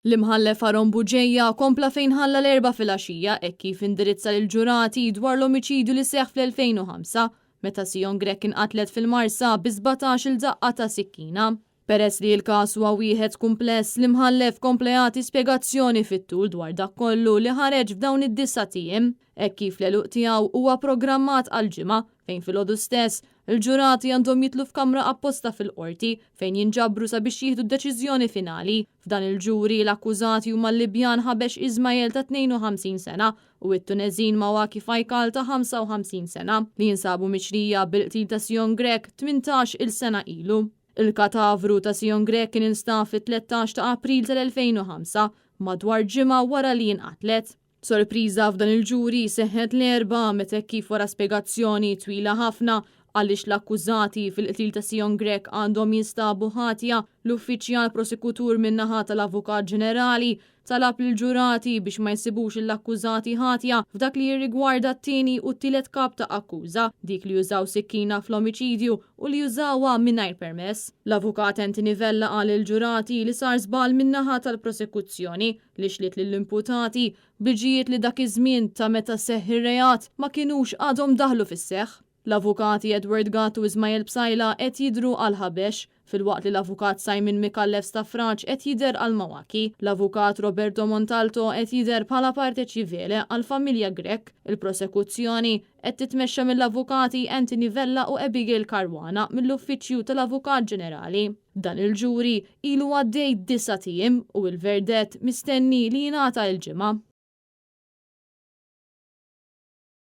L-imħallef Aron Buġejja kompla fejn ħalla l-4 fil-għaxija hekk kif indirizza lill-ġurati dwar l-omiċidju li seħħ fl-2005 meta Sion Grech inqatlet fil-Marsa bi 17 daqqa ta' sikkina. Peress li l-każ huwa wieħed kumpless, l-imħallef kompla jagħti spjegazzjoni fit-tul dwar dak kollu li ħareġ f'dawn id-9 tiem, hekk kif l-eluq tiegħu huwa programmat għal-ġimgħa fejn fil-għodu stess il-ġurati għandhom jitlu f'kamra apposta fil-qorti fejn jinġabru sabiex jieħdu d-deċiżjoni finali. F'dan il-ġuri l-akkużati huma l-Libjan Ħabex Ismail ta' 52 sena u t-Tunezin Mawaki Fajkal ta' 55 sena li jinsabu miċrija bil-qtil ta' Sion Grech 18 il-sena ilu. Il-katavru ta' Sion Grech kien instaf fit-13 ta' April tal-2005 madwar ġimgħa wara li jinqatlet. Sorpriża f'dan il-ġuri seħħet l-4 meta kif wara spjegazzjoni twila ħafna għaliex l-akkużati fil-qtil ta' Sion Grech għandhom jinstabu ħatja, l-uffiċjal prosekutur min-naħa tal-Avukat Ġenerali talab lill-ġurati biex ma jsibux l-akkużati ħatja f'dak li jirrigwarda t-tieni u t-tielet kap ta' akkuża, dik li jużaw sikkina fl-omiċidju u li jużawha mingħajr permess. L-Avukat Anthony Vella qal lill-ġurati li sar żball min-naħa tal-prosekuzzjoni li xliet lill-imputati biġijiet li dak iż-żmien ta' meta seħħ ir-reat ma kinux għadhom daħlu fis-seħħ. L-avukati Edward Gatt u Ismail Bsajla qed jidhru għal Ħabex, filwaqt li l-avukat Simon Mikallef ta' Franċ qed jidher għal Mawaki. L-avukat Roberto Montalto qed jidher bħala parte ċivile għal familja Grech. Il-prosekuzzjoni qed titmexxa mill-avukati Anthony Vella u Abigail Caruana mill-Uffiċċju tal-Avukat Ġenerali. Dan il-ġuri ilu għaddej 9 tiem u l-verdett mistenni li jingħata l-ġimgħa.